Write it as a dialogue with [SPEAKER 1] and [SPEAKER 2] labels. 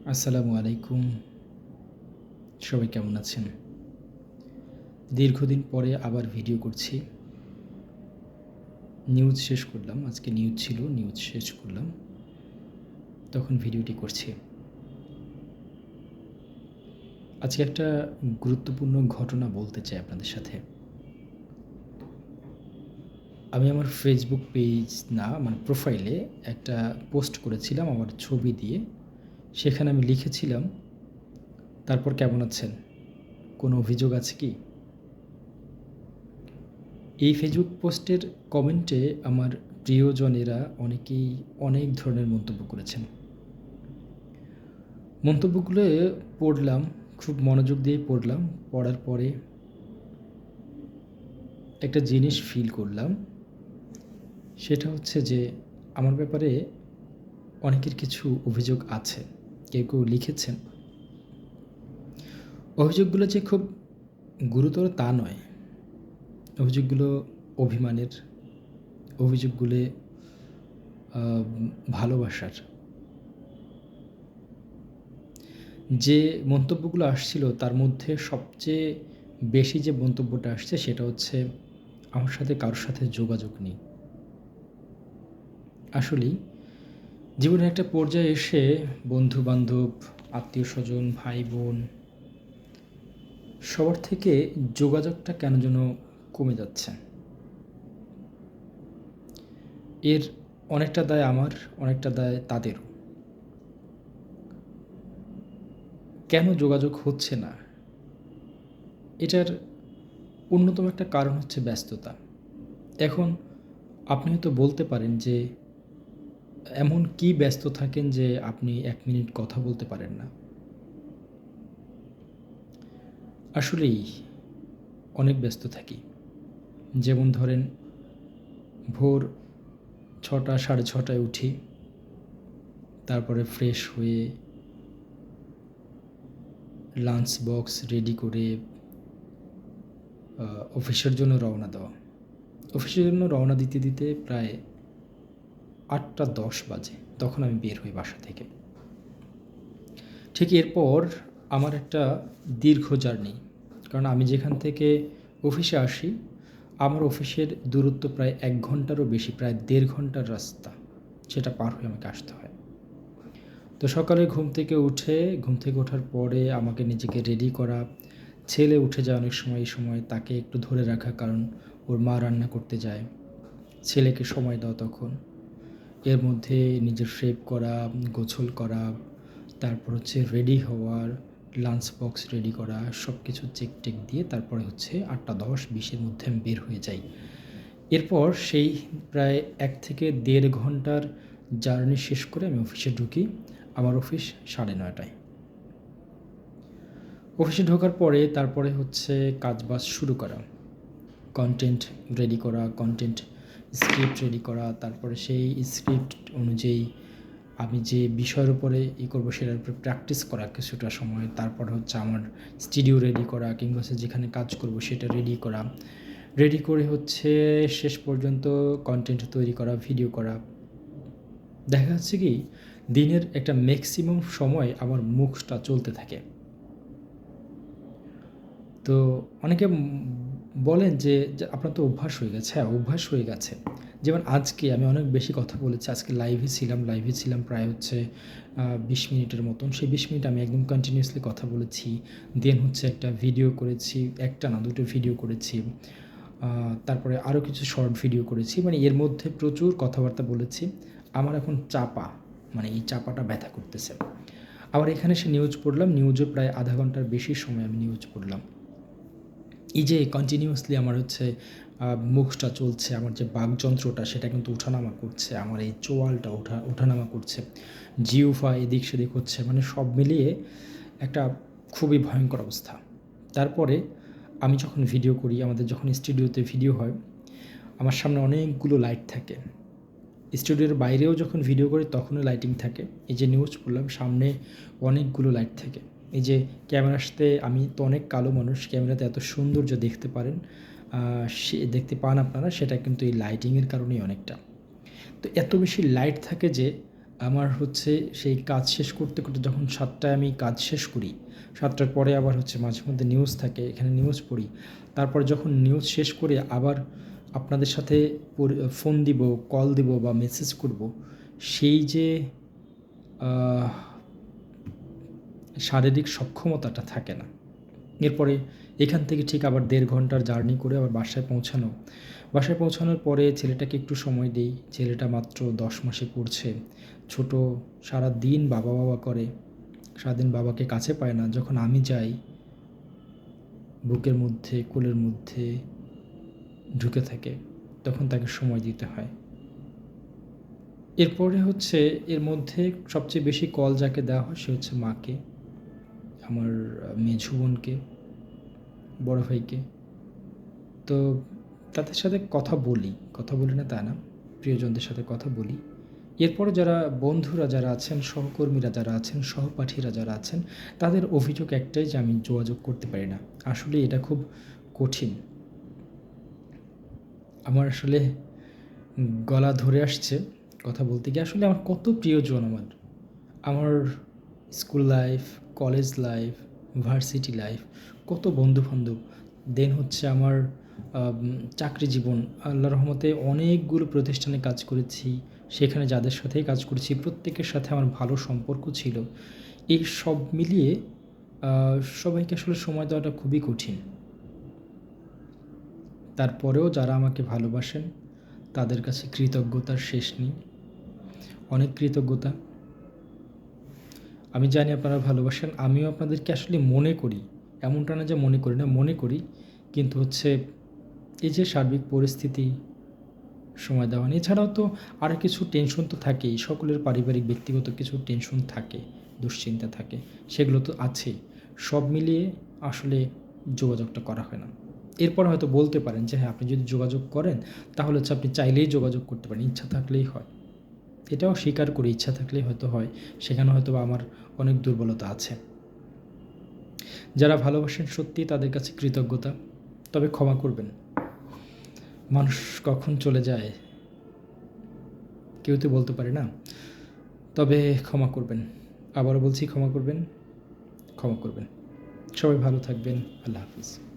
[SPEAKER 1] আসসালামু আলাইকুম। সবাই কেমন আছেন? দীর্ঘদিন পরে আবার ভিডিও করছি। নিউজ শেষ করলাম। আজকে নিউজ ছিল, নিউজ শেষ করলাম। তখন ভিডিওটি করছি। আজকে একটা গুরুত্বপূর্ণ ঘটনা বলতে চাই আপনাদের সাথে। আমি আমার ফেসবুক পেজ না মানে প্রোফাইলে একটা পোস্ট করেছিলাম আমার ছবি দিয়ে। সেখানে আমি লিখেছিলাম, "তারপর কেমন আছেন? কোনো অভিযোগ আছে কি?" এই ফেসবুক পোস্টের কমেন্টে আমার প্রিয়জনেরা অনেকেই অনেক ধরনের মন্তব্য করেছেন। মন্তব্যগুলো পড়লাম, খুব মনোযোগ দিয়ে পড়লাম। পড়ার পরে একটা জিনিস ফিল করলাম। সেটা হচ্ছে যে আমার ব্যাপারে অনেকের কিছু অভিযোগ আছে। কেউ লিখেছেন। অভিযোগগুলো যে খুব গুরুতর তা নয়। অভিযোগগুলো অভিমানের, অভিযোগগুলো আ ভালোবাসার। যে মন্তব্যগুলো আসছিল তার মধ্যে সবচেয়ে বেশি যে মন্তব্যটা আসছে সেটা হচ্ছে আমার সাথে কারোর সাথে যোগাযোগ নেই। আসলেই জীবনের একটা পর্যায়ে এসে বন্ধু-বান্ধব, আত্মীয়স্বজন, ভাই-বোন সবার থেকে যোগাযোগটা কেন যেন কমে যাচ্ছে। এর অনেকটা দায় আমার, অনেকটা দায় তাদেরও। কেন যোগাযোগ হচ্ছে না? এটার অন্যতম একটা কারণ হচ্ছে ব্যস্ততা। এখন আপনি হয়তো বলতে পারেন যে এমন কি ব্যস্ত থাকেন যে আপনি ১ মিনিট কথা বলতে পারেন না? আসলেই অনেক ব্যস্ত থাকি। যেমন ধরেন ভোর ৬টা ৬:৩০টায় উঠি। তারপরে ফ্রেশ হয়ে লাঞ্চ বক্স রেডি করে অফিসের জন্য রওনা দেওয়া। অফিসের জন্য রওনা দিতে প্রায় ৮টা ১০ বাজে। তখন আমি বের হই বাসা থেকে। ঠিক এরপর আমার একটা দীর্ঘ জার্নি। কারণ আমি যেখান থেকে অফিসে আসি, আমার অফিসের দূরত্ব প্রায় ১ ঘন্টারও বেশি, প্রায় ১.৫ ঘন্টার রাস্তা। সেটা পার হয়ে আমাকে আসতে হয়। তো সকালে ঘুম থেকে ওঠার পরে আমাকে নিজেকে রেডি করা, ছেলে উঠে যায় অনেক সময়, এই সময় তাকে একটু ধরে রাখা কারণ ওর মা রান্না করতে যায়। ছেলেকে সময় দেওয়া তখন। এর মধ্যে নিজের শেভ করা, গোসল করা, তারপর হচ্ছে রেডি হওয়ার, লাঞ্চ বক্স রেডি করা, সব কিছু চেক-টেক দিয়ে তারপরে হচ্ছে ৮টা ১০-২০ এর মধ্যে আমি বের হয়ে যাই। এরপর সেই প্রায় ১ থেকে ১.৫ ঘন্টার জার্নি শেষ করে আমি অফিসে ঢুকি। আমার অফিস ৯:৩০টায়। অফিসে ঢোকার পরে তারপরে হচ্ছে কাজবাজ শুরু করা। কনটেন্ট রেডি করা, কনটেন্ট স্ক্রিপ্ট রেডি করা, তারপরে সেই স্ক্রিপ্ট অনুযায়ী আমি যে বিষয়ের উপরে করব সেটার উপরে প্র্যাকটিস করা কিছুটা সময়। তারপর হচ্ছে আমার স্টুডিও রেডি করা কিংবা হচ্ছে যেখানে কাজ করব সেটা রেডি করা। রেডি করে হচ্ছে শেষ পর্যন্ত কনটেন্ট তৈরি করা, ভিডিও করা। দেখা যাচ্ছে কি দিনের একটা ম্যাক্সিমাম সময় আমার মুখটা চলতে থাকে। তো অনেকে বলেন যে আপনার তো অভ্যাস হয়ে গেছে। হ্যাঁ, অভ্যাস হয়ে গেছে। যেমন আজকে আমি অনেক বেশি কথা বলেছি। আজকে লাইভে ছিলাম প্রায় হচ্ছে ২০ মিনিটের মতন। সেই ২০ মিনিট আমি একদম কন্টিনিউয়াসলি কথা বলেছি। দেন হচ্ছে একটা ভিডিও করেছি। একটা না ২ টো ভিডিও করেছি। তারপরে আরও কিছু শর্ট ভিডিও করেছি। মানে এর মধ্যে প্রচুর কথাবার্তা বলেছি। আমার এখন চাপা, মানে এই চাপাটা ব্যথা করতেছে। আবার এখানে এসে নিউজ পড়লাম। নিউজও প্রায় আধা ঘন্টার বেশি সময় আমি নিউজ পড়লাম। এই যে কন্টিনিউয়াসলি আমার হচ্ছে মুখটা চলছে, আমার যে বাকযন্ত্রটা সেটা কিন্তু ওঠানামা করছে। আমার এই চোয়ালটা ওঠানামা করছে। জিহ্বা এদিক সেদিক হচ্ছে। মানে সব মিলিয়ে একটা খুবই ভয়ঙ্কর অবস্থা। তারপরে আমি যখন ভিডিও করি, আমাদের যখন স্টুডিওতে ভিডিও হয়, আমার সামনে অনেকগুলো লাইট থাকে। স্টুডিওর বাইরেও যখন ভিডিও করি তখনও লাইটিং থাকে। এই যে নিউজ পড়লাম সামনে অনেকগুলো লাইট থাকে। এই যে ক্যামেরাতে আমি তো অনেক কালো মানুষ, ক্যামেরাতে এত সৌন্দর্য দেখতে পারেন, সে দেখতে পান আপনারা, সেটা কিন্তু এই লাইটিংয়ের কারণেই অনেকটা। তো এত বেশি লাইট থাকে যে আমার হচ্ছে সেই কাজ শেষ করতে, করতে যখন ৭টায় আমি কাজ শেষ করি, ৭টার পরে আবার হচ্ছে মাঝে মধ্যে নিউজ থাকে, এখানে নিউজ পড়ি। তারপরে যখন নিউজ শেষ করে আবার আপনাদের সাথে ফোন দিব, কল দিব বা মেসেজ করব, সেই যে আহ, শারীরিক সক্ষমতাটা থাকে না। এরপরে এখান থেকে ঠিক আবার ১.৫ ঘন্টার জার্নি করে আবার বাসায় পৌঁছানো। বাসায় পৌঁছানোর পরে ছেলেটাকে একটু সময় দেই। ছেলেটা মাত্র ১০ মাসে পড়ছে। ছোট, সারাদিন বাবা, বাবা করে। সারাদিন বাবাকে কাছে পায় না। যখন আমি যাই, বুকের মধ্যে, কোলের মধ্যে ঢুকে থাকে। তখন তাকে সময় দিতে হয়। এরপরে হচ্ছে এর মধ্যে সবচেয়ে বেশি কল যাকে দেওয়া হয় সে হচ্ছে মাকে, আমার মেঝো বোনকে, বড় ভাইকে। তো তাদের সাথে কথা বলি না তা না, প্রিয়জনদের সাথে কথা বলি। এরপরে যারা বন্ধুরা যারা আছেন, সহকর্মীরা যারা আছেন, সহপাঠীরা যারা আছেন, তাদের অভিযোগ একটাই যে আমি যোগাযোগ করতে পারি না। আসলে এটা খুব কঠিন। আমার আসলে গলা ধরে আসছে কথা বলতে গিয়ে। আসলে আমার কত প্রিয়জন আমার school life, college life, varsity life, কত বন্ধু-বান্ধব। দেন হচ্ছে আমার চাকরি জীবন। আল্লাহর রহমতে অনেকগুলো প্রতিষ্ঠানে কাজ করেছি। সেখানে যাদের সাথেই কাজ করেছি প্রত্যেকের সাথে আমার ভালো সম্পর্ক ছিল। এই সব মিলিয়ে সবাইকে আসলে সময় দেওয়াটা খুবই কঠিন। তারপরেও যারা আমাকে ভালোবাসেন তাদের কাছে কৃতজ্ঞতার শেষ নেই। অনেক কৃতজ্ঞতা। আমি জানি আপনারা ভালোবাসেন। আমিও আপনাদেরকে আসলে মনে করি। এমনটা না যে মনে করি না, মনে করি। কিন্তু হচ্ছে এই যে সার্বিক পরিস্থিতি, সময় দেওয়া নিয়ে, এছাড়াও তো আরও কিছু টেনশন তো থাকেই। সকলের পারিবারিক ব্যক্তিগত কিছু টেনশন থাকে, দুশ্চিন্তা থাকে। সেগুলো তো আছেই। সব মিলিয়ে আসলে যোগাযোগটা করা হয় না। এরপর হয়তো বলতে পারেন যে হ্যাঁ, আপনি যদি যোগাযোগ করেন তাহলে হচ্ছে আপনি চাইলেই যোগাযোগ করতে পারেন, ইচ্ছা থাকলেই হয়। এটাও স্বীকার করি, ইচ্ছা থাকলেই হয়তো হয়। সেখানে হয়তো বা আমার অনেক দুর্বলতা আছে। যারা ভালোবাসেন সত্যিই তাদের কাছে কৃতজ্ঞতা। তবে ক্ষমা করবেন। মানুষ কখন চলে যায় কেউ তো বলতে পারে না। তবে ক্ষমা করবেন। আবারও বলছি ক্ষমা করবেন, ক্ষমা করবেন। সবাই ভালো থাকবেন। আল্লাহ হাফিজ।